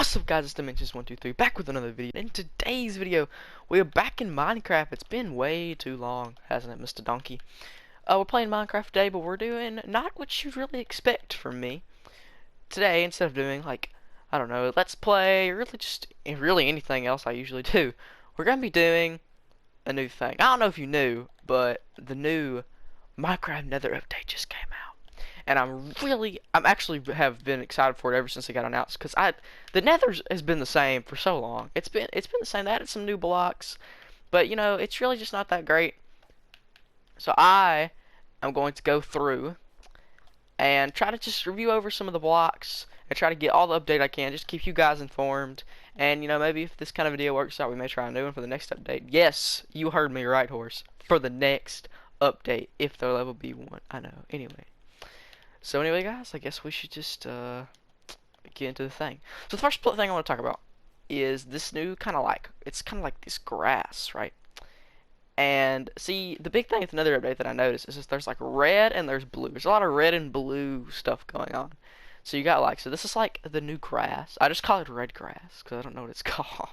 What's up guys, it's Dimensions123 back with another video. In today's video, we are back in Minecraft. It's been way too long, hasn't it, Mr. Donkey? We're playing Minecraft today, but we're doing not what you'd really expect from me. Today, instead of doing, like, I don't know, let's play, or really anything else I usually do, we're going to be doing a new thing. I don't know if you knew, but the new Minecraft Nether update just came out. And I'm actually have been excited for it ever since it got announced, because the Nether has been the same for so long. It's been the same. They added some new blocks, but you know, it's really just not that great. So I am going to go through and try to just review over some of the blocks and try to get all the update I can, just keep you guys informed. And you know, maybe if this kind of video works out, we may try a new one for the next update. Yes, you heard me right, horse. For the next update, if there'll ever be one. I know. Anyway. So anyway, guys, I guess we should just get into the thing. So the first thing I want to talk about is this new it's kind of like this grass, right? And see, the big thing with another update that I noticed is there's like red and there's blue. There's a lot of red and blue stuff going on. So you got so this is like the new grass. I just call it red grass because I don't know what it's called.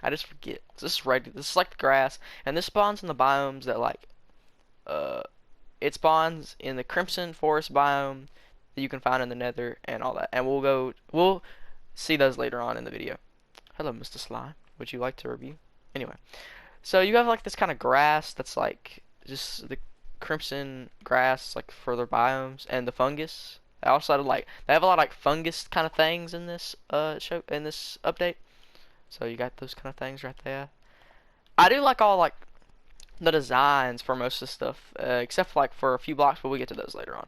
I just forget. So this is red. This is like the grass, and this spawns in the biomes that it spawns in the Crimson Forest biome that you can find in the Nether and all that. And we'll see those later on in the video. Hello, Mr. Slime. Would you like to review? Anyway, so you have like this kind of grass that's like just the crimson grass, like for their biomes, and the fungus. They also they have a lot of like fungus kind of things in this update. So you got those kind of things right there. I do like all the designs for most of the stuff, except for a few blocks, but we'll get to those later on.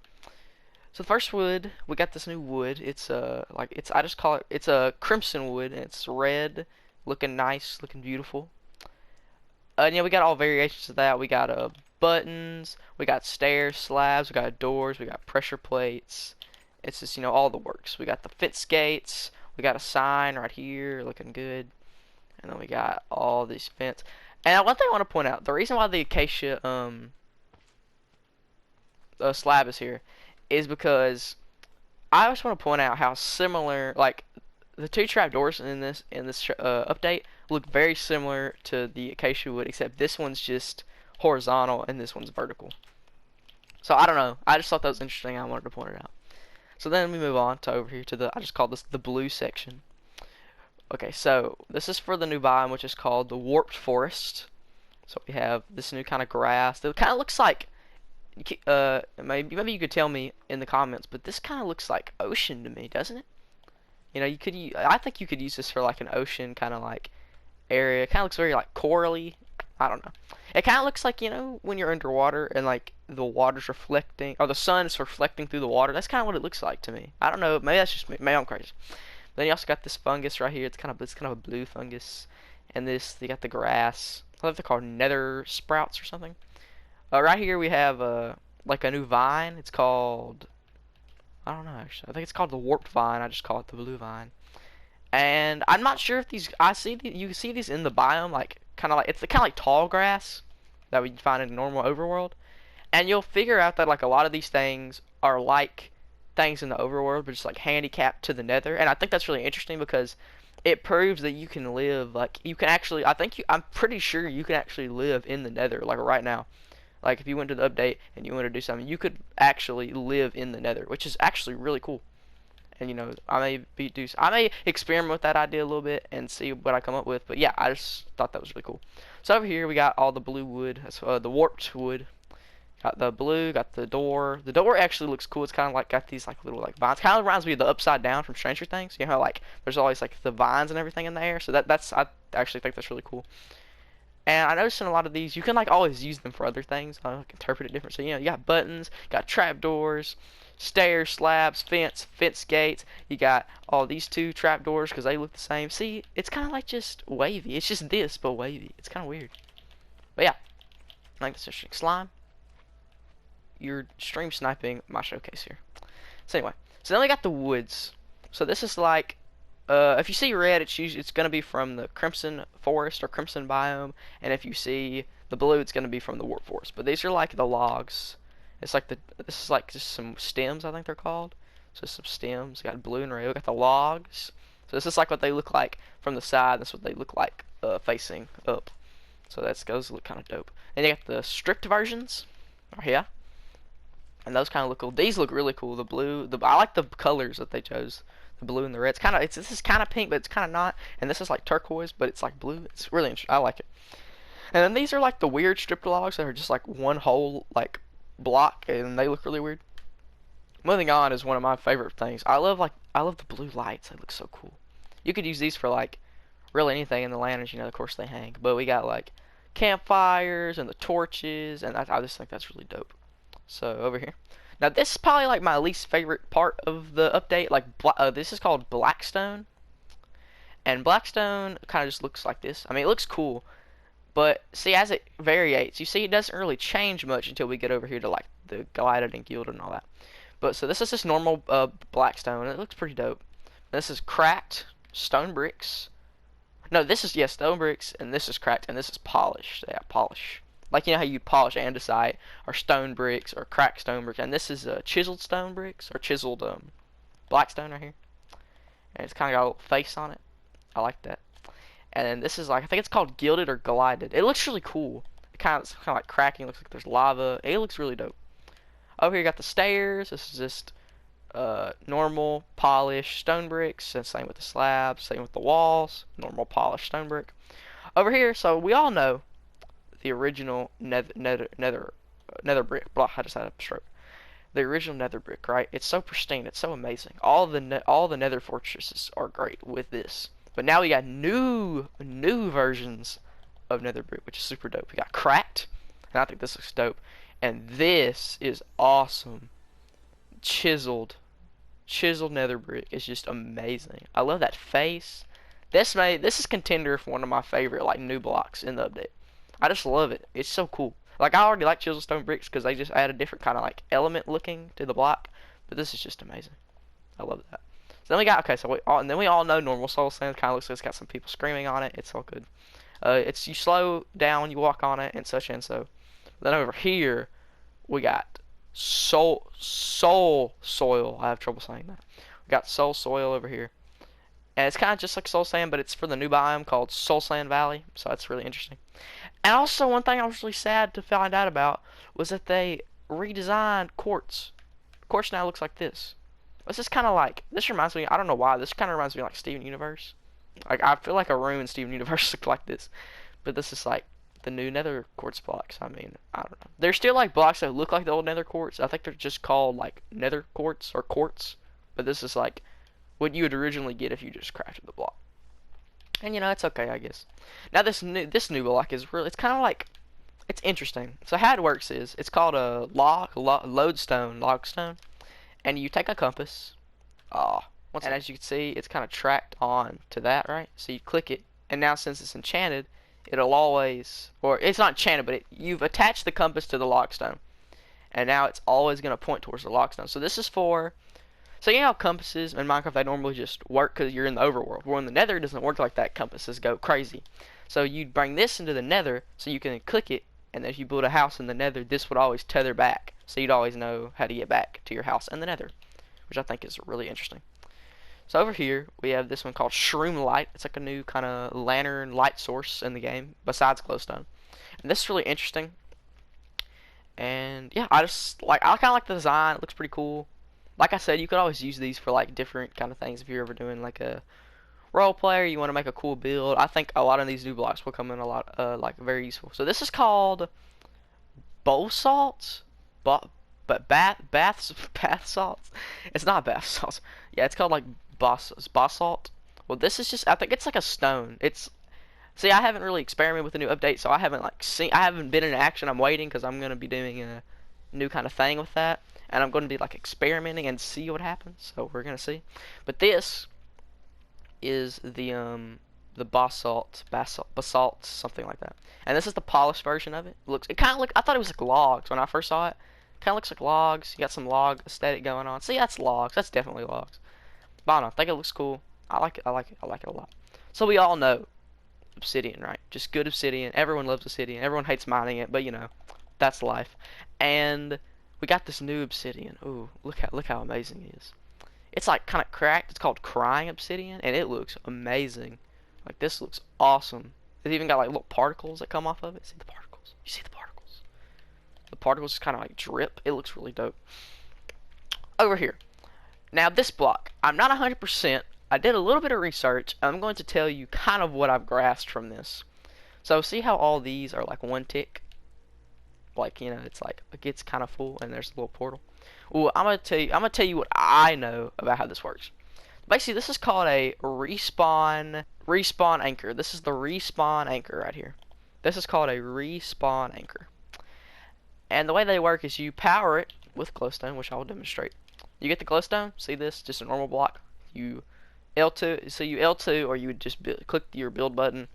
So the first wood, we got this new wood. It's I just call it's a crimson wood, and it's red, looking nice, looking beautiful. And yeah, we got all variations of that. We got buttons, we got stairs, slabs, we got doors, we got pressure plates. It's just, you know, all the works. We got the fence gates, we got a sign right here, looking good, and then we got all these fence. And one thing I want to point out, the reason why the acacia slab is here is because I just want to point out how similar, like, the two trapdoors in this update look very similar to the acacia wood, except this one's just horizontal and this one's vertical. So I don't know, I just thought that was interesting. I wanted to point it out. So then we move on to over here to I just call this the blue section. Okay, so this is for the new biome, which is called the Warped Forest. So we have this new kind of grass that kind of looks like, maybe you could tell me in the comments, but this kind of looks like ocean to me, doesn't it? You know, I think you could use this for like an ocean kind of like area. It kind of looks very like corally. I don't know. It kind of looks like, you know, when you're underwater and like the water's reflecting, or the sun is reflecting through the water. That's kind of what it looks like to me. I don't know. Maybe that's just me. Maybe I'm crazy. Then you also got this fungus right here. It's kind of a blue fungus, and you got the grass. I think they're called nether sprouts or something. Right here we have like a new vine. It's called, I don't know actually. I think it's called the warped vine. I just call it the blue vine. And I'm not sure if you see these in the biome, like it's kind of like tall grass that we find in normal overworld. And you'll figure out that like a lot of these things are like things in the overworld, but just like handicapped to the nether. And I think that's really interesting because it proves that you can live, like you can actually, I'm pretty sure you can actually live in the nether like right now. Like if you went to the update and you want to do something, you could actually live in the nether, which is actually really cool. And you know, I may experiment with that idea a little bit and see what I come up with. But yeah, I just thought that was really cool. So over here we got all the blue wood. That's the warped wood. Got the blue, got the door. The door actually looks cool. It's kind of like got these like little like vines. Kind of reminds me of the Upside Down from Stranger Things. You know how like there's always like the vines and everything in the air. So I actually think that's really cool. And I noticed in a lot of these, you can like always use them for other things. I like interpret it different. So you know, you got buttons, got trapdoors, stairs, slabs, fence gates. You got all these two trapdoors because they look the same. See, it's kind of like just wavy. It's just this, but wavy. It's kind of weird. But yeah, I think that's interesting. Slime, you're stream sniping my showcase here. So anyway, so then we got the woods. So this is like, if you see red, it's gonna be from the Crimson Forest or Crimson biome, and if you see the blue, it's gonna be from the Warp Forest. But these are like the logs. It's like this is like just some stems, I think they're called. So some stems. We got blue and red. We got the logs. So this is like what they look like from the side. That's what they look like facing up. So those look kind of dope. Then you got the stripped versions right here, and those kind of look cool. These look really cool. The blue, I like the colors that they chose. The blue and the red. This is kind of pink, but it's kind of not. And this is like turquoise, but it's like blue. It's really interesting. I like it. And then these are like the weird stripped logs that are just like one whole like block, and they look really weird. Moving on is one of my favorite things. I love the blue lights. They look so cool. You could use these for like really anything in the lanterns, of course they hang. But we got like campfires and the torches, and I just think that's really dope. So over here. Now this is probably like my least favorite part of the update. Like this is called Blackstone. And Blackstone kind of just looks like this. I mean, it looks cool. But see, as it variates, you see it doesn't really change much until we get over here to like the glided and gilded and all that. But so this is just normal Blackstone. It looks pretty dope. This is cracked stone bricks. No, this is stone bricks, and this is cracked, and this is polished. Yeah, polish. Like how you polish andesite, or stone bricks, or cracked stone bricks, and this is chiseled stone bricks, or chiseled blackstone right here. And it's kind of got a little face on it. I like that. And then this is like, I think it's called gilded or glided. It looks really cool. It's kind of like cracking. It looks like there's lava. It looks really dope. Over here you got the stairs. This is just normal polished stone bricks, and same with the slabs, same with the walls, normal polished stone brick. Over here, so we all know the original nether brick. Blah, I just had a stroke. The original nether brick, right? It's so pristine, it's so amazing. All the nether fortresses are great with this, but now we got new versions of nether brick, which is super dope. We got cracked, and I think this looks dope, and this is awesome. Chiseled nether brick is just amazing. I love that face. This is contender for one of my favorite like new blocks in the update. I just love it. It's so cool. Like I already like chiseled stone bricks because they just add a different kind of like element looking to the block. But this is just amazing. I love that. So then we got and then we all know normal soul sand kind of looks like it's got some people screaming on it. It's all good. You slow down, you walk on it, and such and so. Then over here we got soul soil. I have trouble saying that. We got soul soil over here, and it's kind of just like soul sand, but it's for the new biome called Soul Sand Valley. So that's really interesting. And also, one thing I was really sad to find out about was that they redesigned quartz. Quartz now looks like this. This is kind of like, this reminds me, I don't know why, this kind of reminds me of like Steven Universe. Like, I feel like a room in Steven Universe looked like this. But this is like the new nether quartz blocks. I mean, I don't know. There's still like blocks that look like the old nether quartz. I think they're just called like nether quartz or quartz. But this is like what you would originally get if you just crafted the block. And it's okay, I guess. Now this new block is really, it's kind of like, it's interesting. So how it works is, it's called a logstone, and you take a compass. And as you can see, it's kind of tracked on to that, right? So you click it, and now since it's enchanted, it'll always, or it's not enchanted, but you've attached the compass to the logstone, and now it's always going to point towards the logstone. So this is for, so you know how compasses in Minecraft, they normally just work because you're in the overworld. Well, in the nether, it doesn't work like that. Compasses go crazy. So you'd bring this into the nether so you can click it, and if you build a house in the nether, this would always tether back. So you'd always know how to get back to your house in the nether, which I think is really interesting. So over here, we have this one called Shroom Light. It's like a new kind of lantern light source in the game, besides glowstone. And this is really interesting. And yeah, I kind of like the design. It looks pretty cool. Like I said, you could always use these for like different kind of things if you're ever doing like a role player, you want to make a cool build. I think a lot of these new blocks will come in a lot like very useful. So this is called bowl salts, but bath salts. It's not bath salts. Yeah, it's called like basalt. Well, this is just, I think it's like a stone. See, I haven't really experimented with the new update, so I haven't been in action. I'm waiting because I'm gonna be doing a new kind of thing with that. And I'm going to be like experimenting and see what happens. So we're gonna see. But this is the basalt, something like that. And this is the polished version of it. It kind of look. I thought it was like logs when I first saw it. Kind of looks like logs. You got some log aesthetic going on. See, that's logs. That's definitely logs. But I don't know. I think it looks cool. I like it. I like it a lot. So we all know obsidian, right? Just good obsidian. Everyone loves obsidian. Everyone hates mining it, but that's life. And we got this new obsidian. Ooh, look how amazing it is. It's like kind of cracked. It's called crying obsidian, and it looks amazing. Like this looks awesome. It's even got like little particles that come off of it. See the particles? You see the particles? The particles kind of like drip. It looks really dope. Over here. Now this block, I'm not 100%. I did a little bit of research. I'm going to tell you kind of what I've grasped from this. So see how all these are like one tick? Like, you know, it's like it gets kind of full and there's a little portal. Well, I'm gonna tell you what I know about how this works. Basically, this is called a respawn anchor. This is the respawn anchor right here. This is called a respawn anchor. And the way they work is you power it with glowstone, which I will demonstrate. You get the glowstone. See this? Just a normal block. You L2. So you L2, or you would just click your build button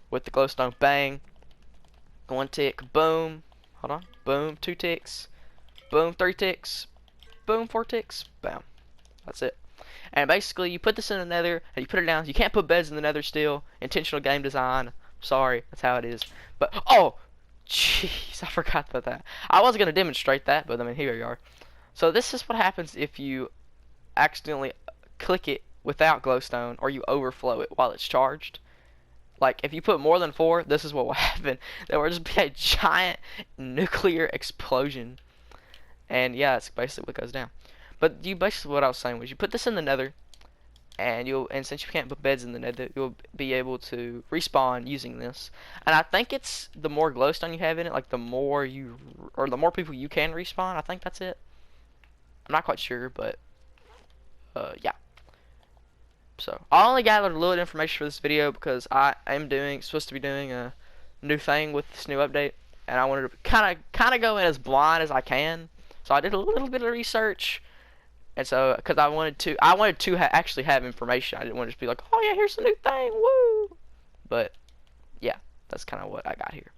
with the glowstone. Bang. One tick. Boom. Hold on. Boom. 2 ticks. Boom. 3 ticks. Boom. 4 ticks. Bam. That's it. And basically, you put this in the nether, and you put it down. You can't put beds in the nether still. Intentional game design. Sorry. That's how it is. But, oh! Jeez, I forgot about that. I was going to demonstrate that, but I mean, here you are. So this is what happens if you accidentally click it without glowstone, or you overflow it while it's charged. Like, if you put more than 4, this is what will happen. There will just be a giant nuclear explosion. And yeah, that's basically what goes down. But basically what I was saying was you put this in the nether, and since you can't put beds in the nether, you'll be able to respawn using this. And I think it's the more glowstone you have in it, like the more people you can respawn. I think that's it. I'm not quite sure, but yeah. So I only gathered a little information for this video because I am supposed to be doing a new thing with this new update, and I wanted to kind of go in as blind as I can. So I did a little bit of research, and so because I wanted to actually have information. I didn't want to just be like, oh yeah, here's a new thing, woo. But yeah, that's kind of what I got here.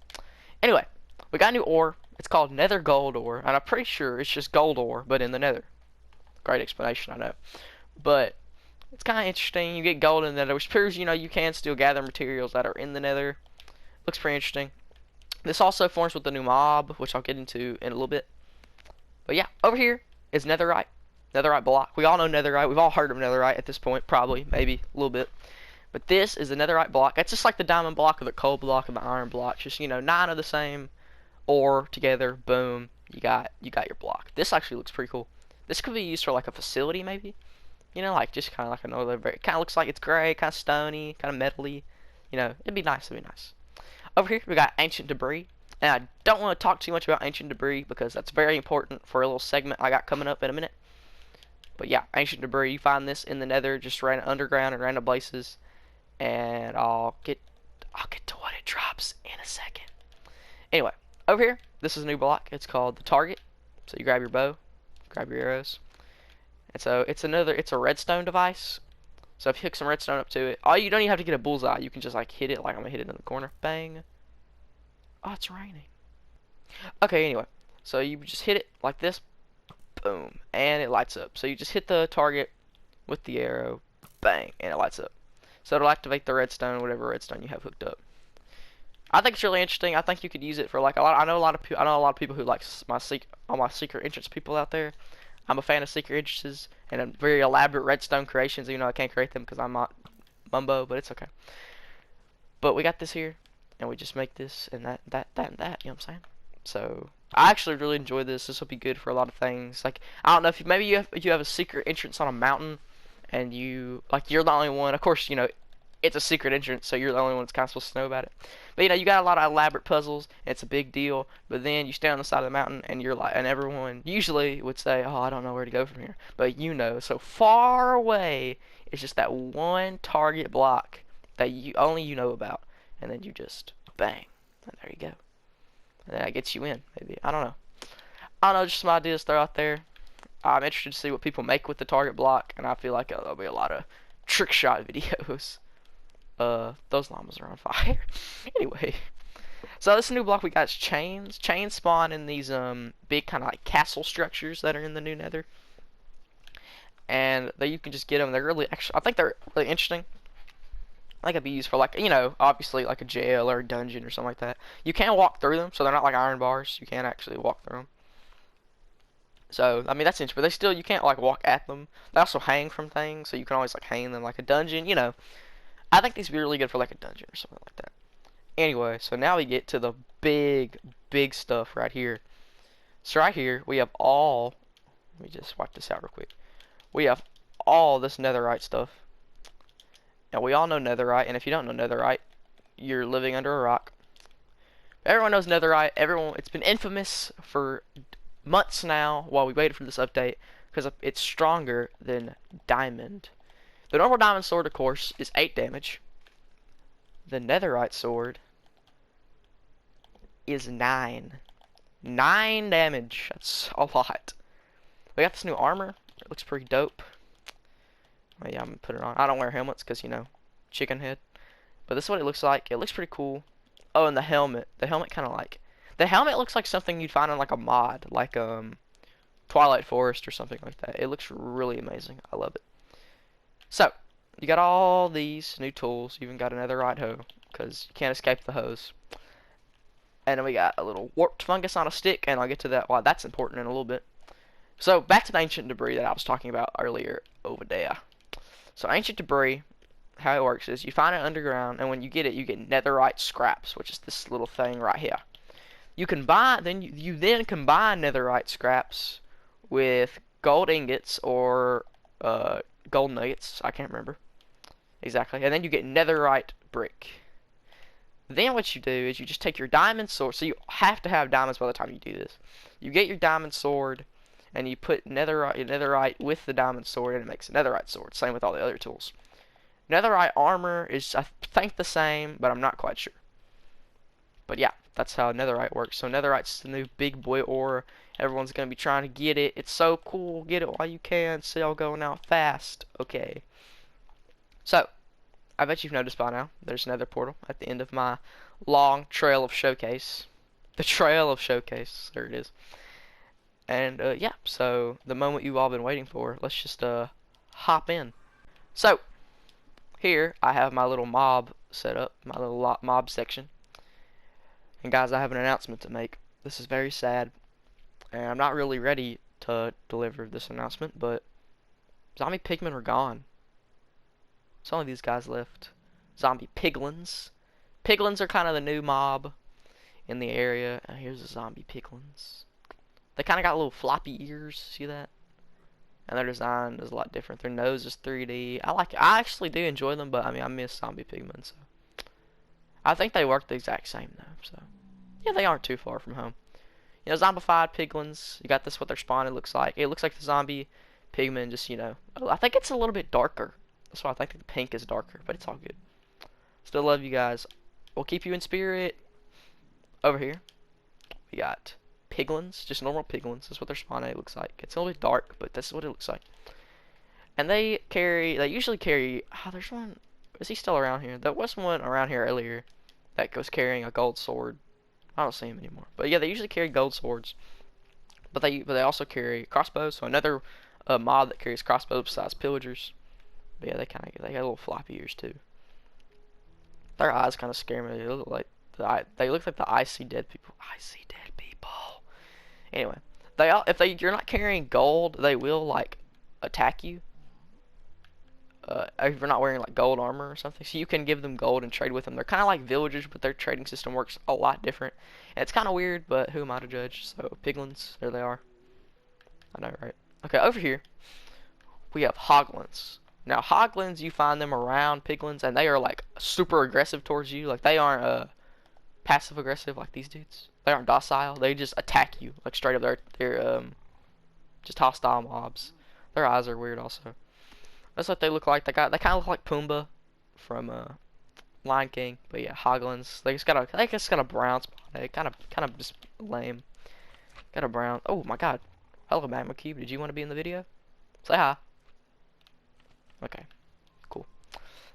Anyway, we got new ore. It's called nether gold ore, and I'm pretty sure it's just gold ore, but in the nether. Great explanation, I know, but it's kind of interesting. You get gold in the nether, which proves, you know, you can still gather materials that are in the nether. Looks pretty interesting. This also forms with the new mob, which I'll get into in a little bit. But yeah, over here is netherite. Netherite block. We all know netherite. We've all heard of netherite at this point, probably, maybe, a little bit. But this is the netherite block. It's just like the diamond block or the coal block or the iron block. Just, you know, 9 of the same ore together. Boom. You got your block. This actually looks pretty cool. This could be used for like a facility, maybe. You know, like just kind of like another very, kind of looks like it's gray, kind of stony, kind of metally. You know, it'd be nice. It'd be nice. Over here we got ancient debris, and I don't want to talk too much about ancient debris because that's very important for a little segment I got coming up in a minute. But yeah, ancient debris. You find this in the nether, just random underground and random places, and I'll get to what it drops in a second. Anyway, over here, this is a new block. It's called the target. So you grab your bow, grab your arrows. And so it's a redstone device. So if you hook some redstone up to it, you don't even have to get a bullseye. You can just like hit it like I'm gonna hit it in the corner. Bang. Oh, it's raining. Okay, anyway. So you just hit it like this. Boom. And it lights up. So you just hit the target with the arrow. Bang. And it lights up. So it'll activate the redstone, whatever redstone you have hooked up. I think it's really interesting. I think you could use it for like a lot. I know a lot of people who like all my secret entrance people out there. I'm a fan of secret entrances and very elaborate redstone creations, even though I can't create them because I'm not Mumbo, but it's okay. But we got this here, and we just make this and that, and that, you know what I'm saying? So, I actually really enjoy this. This will be good for a lot of things. Like, I don't know, if maybe you have a secret entrance on a mountain, and you're the only one. Of course, you know, it's a secret entrance, so you're the only one that's kind of supposed to know about it. But you know, you got a lot of elaborate puzzles. And it's a big deal. But then you stand on the side of the mountain, and you're like, and everyone usually would say, "Oh, I don't know where to go from here." But you know, so far away, it's just that one target block that only you know about, and then you just bang, and there you go. And that gets you in. Maybe I don't know. Just some ideas throw out there. I'm interested to see what people make with the target block, and I feel like there'll be a lot of trick shot videos. Those llamas are on fire. Anyway, so this new block we got is chains. Chains spawn in these big kind of like castle structures that are in the new nether, and you can just get them. They're really I think they're really interesting. I think it'd be used for like, you know, obviously like a jail or a dungeon or something like that. You can walk through them, so they're not like iron bars. You can actually walk through them. So, I mean, that's interesting. But they still, you can't, like, walk at them. They also hang from things, so you can always, like, hang them like a dungeon, you know. I think these would be really good for, like, a dungeon or something like that. Anyway, so now we get to the big, big stuff right here. So right here, we have all, let me just wipe this out real quick. We have all this netherite stuff. Now, we all know netherite, and if you don't know netherite, you're living under a rock. Everyone knows netherite. Everyone, it's been infamous for months now while we waited for this update because it's stronger than diamond. The normal diamond sword, of course, is 8 damage. The netherite sword is 9. 9 damage. That's a lot. We got this new armor. It looks pretty dope. Oh, yeah, I'm gonna put it on. I don't wear helmets because, you know, chicken head. But this is what it looks like. It looks pretty cool. Oh, and the helmet. The helmet kind of like... The helmet looks like something you'd find in like a mod. Like Twilight Forest or something like that. It looks really amazing. I love it. So, you got all these new tools. You even got another right hoe. Because you can't escape the hose. And then we got a little warped fungus on a stick. And I'll get to that. Why that's important in a little bit. So, back to the ancient debris that I was talking about earlier over there. So, ancient debris... How it works is you find it underground, and when you get it, you get netherite scraps, which is this little thing right here. You combine, then you then combine netherite scraps with gold ingots or gold nuggets. I can't remember exactly, and then you get netherite brick. Then what you do is you just take your diamond sword. So you have to have diamonds by the time you do this. You get your diamond sword, and you put netherite with the diamond sword, and it makes a netherite sword. Same with all the other tools. Netherite armor is, I think, the same, but I'm not quite sure. But yeah, that's how netherite works. So netherite's the new big boy ore. Everyone's going to be trying to get it. It's so cool. Get it while you can. Sale going out fast. Okay. So, I bet you've noticed by now, there's another portal at the end of my long trail of showcase. The trail of showcase. There it is. And, yeah, so the moment you've all been waiting for, let's just, hop in. So, here, I have my little mob set up, my little mob section. And guys, I have an announcement to make. This is very sad, and I'm not really ready to deliver this announcement, but zombie pigmen are gone. It's only these guys left. Zombie piglins. Piglins are kind of the new mob in the area. And here's the zombie piglins. They kind of got little floppy ears, see that? And their design is a lot different. Their nose is 3D. I like it. I actually do enjoy them, but I mean, I miss zombie pigmen, so. I think they work the exact same, though, so. Yeah, they aren't too far from home. You know, zombified piglins. You got this, what their spawn looks like. It looks like the zombie pigmen, just, you know. I think it's a little bit darker. That's why I think the pink is darker, but it's all good. Still love you guys. We'll keep you in spirit. Over here, we got piglins, just normal piglins. That's what their spawn looks like. It's a little bit dark, but this is what it looks like. And they usually carry, there's one, is he still around here? There was one around here earlier that was carrying a gold sword. I don't see him anymore. But yeah, they usually carry gold swords. But they also carry crossbows, so another mob that carries crossbows besides pillagers. But yeah, they got little floppy ears too. Their eyes kind of scare me. They look like the icy dead people. Icy dead people. Anyway, if you're not carrying gold, they will like attack you. If you're not wearing like gold armor or something, so you can give them gold and trade with them. They're kind of like villagers, but their trading system works a lot different. And it's kind of weird, but who am I to judge? So piglins, there they are. I know, right? Okay, over here we have hoglins. Now hoglins, you find them around piglins, and they are like super aggressive towards you. Like they aren't passive aggressive like these dudes. They aren't docile. They just attack you like straight up. They're just hostile mobs. Their eyes are weird also. That's what they look like. They kind of look like Pumbaa from Lion King. But yeah, hoglins. They just got a brown spot. They kind of just lame. Got a brown. Oh my God. Hello, Magma Cube. Did you want to be in the video? Say hi. Okay. Cool.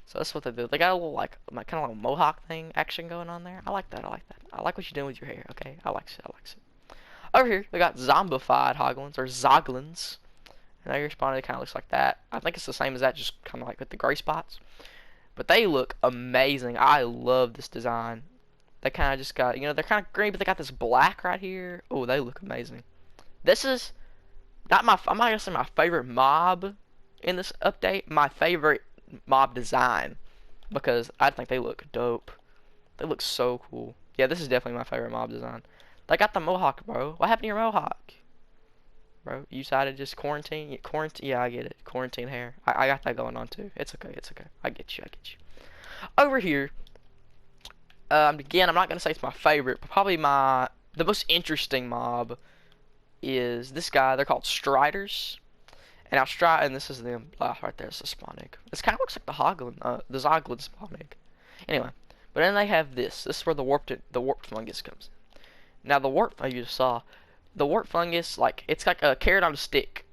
So that's what they do. They got a little like kind of like mohawk thing action going on there. I like that. I like that. I like what you're doing with your hair. Okay. I like it. I like it. Over here we got zombified hoglins or zoglins. And now your spawn kind of looks like that. I think it's the same as that, just kind of like with the gray spots. But they look amazing. I love this design. They kind of just got, you know, they're kind of green, but they got this black right here. Oh, they look amazing. This is I'm not gonna say my favorite mob in this update. My favorite mob design, because I think they look dope. They look so cool. Yeah, this is definitely my favorite mob design. They got the mohawk, bro. What happened to your mohawk? Bro, you decided to just quarantine? Quarantine? Yeah, I get it. Quarantine hair. I got that going on too. It's okay. It's okay. I get you. I get you. Over here, again, I'm not gonna say it's my favorite, but probably the most interesting mob is this guy. They're called Striders. And and this is them. Right there. It's a spawn egg. This kind of looks like the Zoglin spawn egg. Anyway, but then they have this. This is where the warped fungus comes in. Now the warp you just saw, the warped fungus, like it's like a carrot on a stick,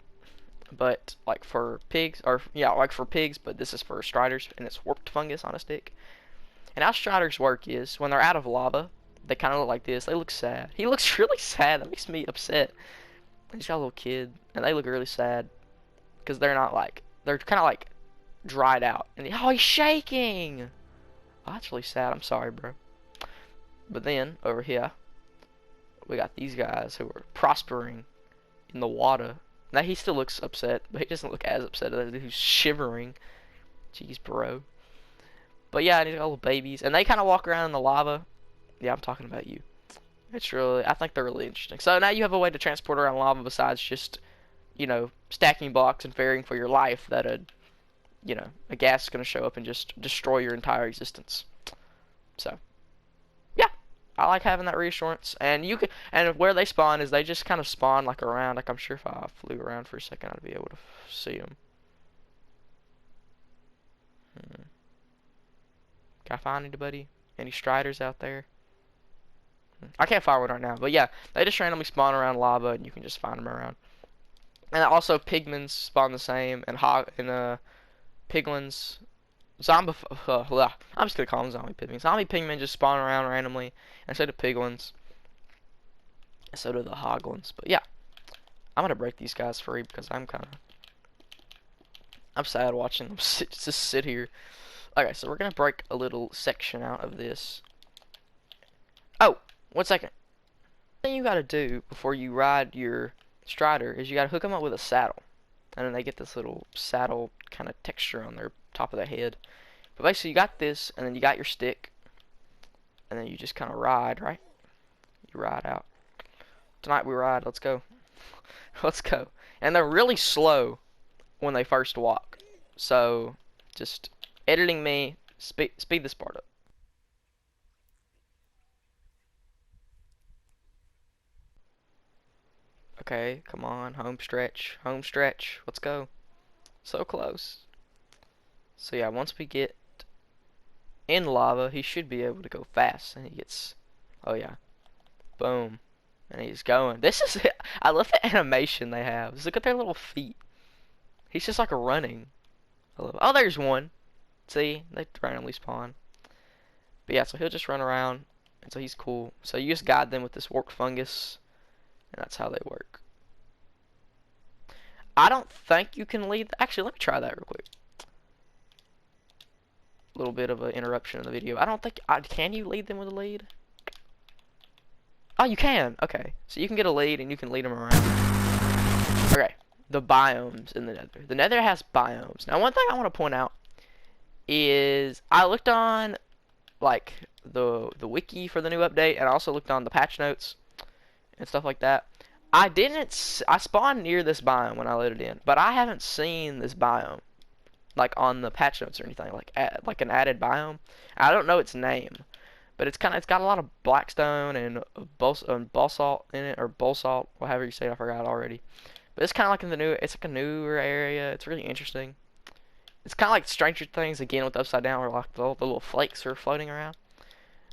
but like for pigs, or yeah, like for pigs, but this is for Striders, and it's warped fungus on a stick. And how Striders work is when they're out of lava, they kind of look like this. They look sad. He looks really sad. That makes me upset. He's got a little kid, and they look really sad because they're kind of like dried out. And oh, he's shaking. Oh, that's really sad. I'm sorry, bro. But then over here, we got these guys who are prospering in the water. Now he still looks upset, but he doesn't look as upset as who's shivering. Jeez, bro. But yeah, these got little babies, and they kind of walk around in the lava. Yeah, I'm talking about you. I think they're really interesting. So now you have a way to transport around lava besides just, stacking blocks and fearing for your life that a gas is going to show up and just destroy your entire existence. So, yeah, I like having that reassurance. And where they spawn is they just kind of spawn like around. Like I'm sure if I flew around for a second, I'd be able to see them. Can I find anybody? Any Striders out there? I can't find one right now, but yeah, they just randomly spawn around lava, and you can just find them around. And also, pigments spawn the same, and piglins, I'm just gonna call them zombie pigmen. Zombie pigmen just spawn around randomly, and so do piglins, and so do the hoglins. But yeah, I'm gonna break these guys free because I'm sad watching them just sit here. Okay, so we're gonna break a little section out of this. Oh, 1 second. The thing you gotta do before you ride your Strider is you gotta hook them up with a saddle, and then they get this little saddle kind of texture on their top of their head. But basically, you got this, and then you got your stick, and then you just kind of ride, right? You ride out. Tonight we ride. Let's go. Let's go. And they're really slow when they first walk, so just editing me, speed this part up. Okay, come on, home stretch, let's go. So close. So yeah, once we get in lava, he should be able to go fast, and he gets, oh yeah, boom, and he's going. This is, I love the animation they have. Just look at their little feet. He's just like running. Oh, there's one. See, they randomly spawn. But yeah, so he'll just run around, and so he's cool. So you just guide them with this warped fungus, and that's how they work. I don't think you can lead. Actually, let me try that real quick. A little bit of an interruption in the video. I don't think. Can you lead them with a lead? Oh, you can. Okay, so you can get a lead, and you can lead them around. Okay, the biomes in the Nether. The Nether has biomes. Now, one thing I want to point out is I looked on like the wiki for the new update, and I also looked on the patch notes and stuff like that. I spawned near this biome when I loaded in, but I haven't seen this biome like on the patch notes or anything, like an added biome. I don't know its name, but it's got a lot of blackstone and basalt in it, or basalt, whatever you say it, I forgot already. But it's kind of like it's like a newer area. It's really interesting. It's kind of like Stranger Things again with the upside down, where like the little flakes are floating around.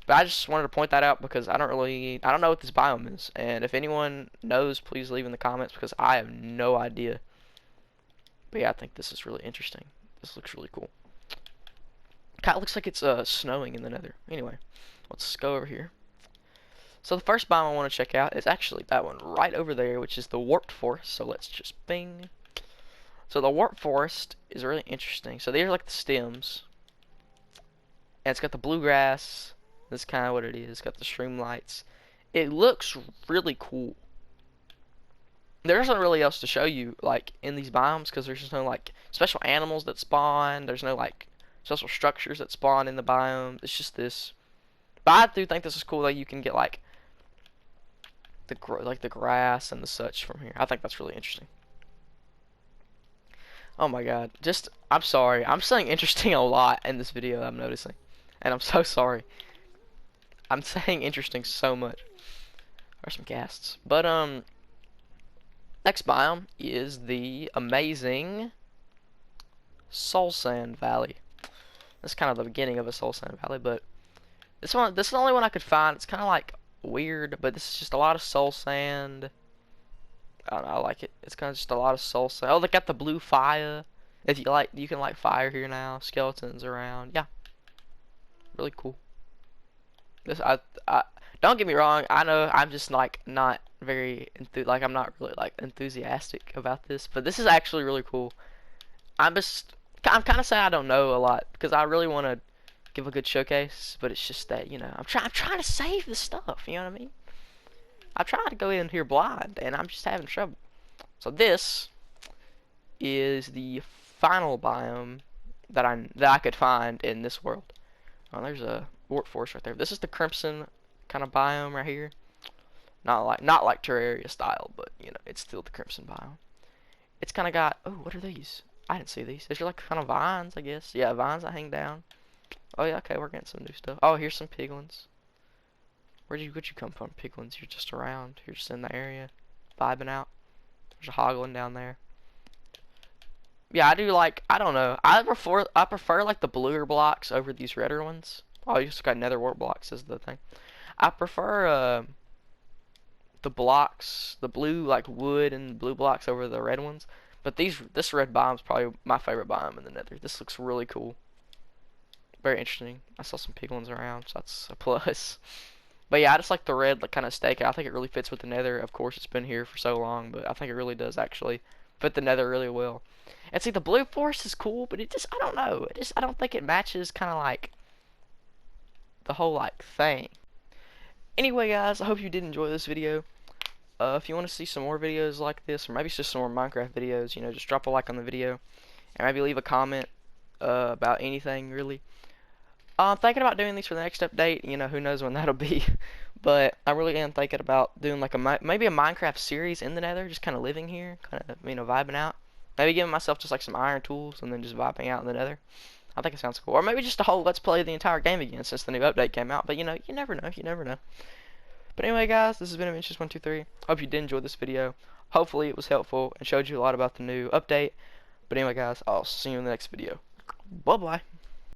But I just wanted to point that out because I don't know what this biome is. And if anyone knows, please leave in the comments because I have no idea. But yeah, I think this is really interesting. This looks really cool. Kind of looks like it's snowing in the Nether. Anyway, let's go over here. So the first biome I want to check out is actually that one right over there, which is the Warped Forest. So let's just bing. So the Warped Forest is really interesting. So these are like the stems. And it's got the bluegrass. That's kind of what it is. It's got the stream lights. It looks really cool. There's not really else to show you like in these biomes because there's just no like special animals that spawn. There's no like special structures that spawn in the biome. It's just this. But I do think this is cool that you can get like the grass and the such from here. I think that's really interesting. Oh my god. Just I'm sorry. I'm saying interesting a lot in this video, I'm noticing. And I'm so sorry. I'm saying interesting so much. There's some ghasts. But next biome is the amazing Soul Sand Valley. That's kind of the beginning of a Soul Sand Valley, but this is the only one I could find. It's kind of like weird, but this is just a lot of soul sand. I don't know, I like it. It's kind of just a lot of soul sand. Oh, they got the blue fire. If you like, you can light fire here now. Skeletons around. Yeah, really cool. This I don't get me wrong. I know I'm just like not very I'm not really like enthusiastic about this, but this is actually really cool. I'm kind of sad I don't know a lot because I really want to give a good showcase, but it's just that, you know, I'm trying to save the stuff, you know what I mean? I'm trying to go in here blind, and I'm just having trouble. So this is the final biome that I could find in this world. Oh, there's a warp forest right there. This is the crimson kind of biome right here. Not like Terraria style, but you know, it's still the crimson biome. It's kind of got, oh, what are these? I didn't see these. These are like kind of vines, I guess. Yeah, vines that hang down. Oh yeah, okay, we're getting some new stuff. Oh, here's some piglins. Where'd you come from, piglins? You're just around. You're just in the area, vibing out. There's a hoglin down there. Yeah, I do like. I don't know. I prefer like the bluer blocks over these redder ones. Oh, you just got nether wart blocks is the thing. I prefer the blocks, the blue like wood and blue blocks over the red ones. But this red biome is probably my favorite biome in the nether. This looks really cool. Very interesting. I saw some piglins around, so that's a plus. But yeah, I just like the red like kind of stake. I think it really fits with the nether. Of course, it's been here for so long, but I think it really does actually fit the nether really well. And see, the blue forest is cool, but it just, I don't know. I don't think it matches kind of like the whole like thing. Anyway, guys, I hope you did enjoy this video. If you want to see some more videos like this, or maybe it's just some more Minecraft videos, you know, just drop a like on the video, and maybe leave a comment about anything really. I'm thinking about doing these for the next update. You know, who knows when that'll be. But I really am thinking about doing like maybe a Minecraft series in the nether, just kind of living here, kind of, you know, vibing out. Maybe giving myself just like some iron tools and then just vibing out in the nether. I think it sounds cool. Or maybe just a whole let's play the entire game again since the new update came out. But you know, you never know. You never know. But anyway, guys, this has been Adventures123. Hope you did enjoy this video. Hopefully it was helpful and showed you a lot about the new update. But anyway, guys, I'll see you in the next video. Bye-bye.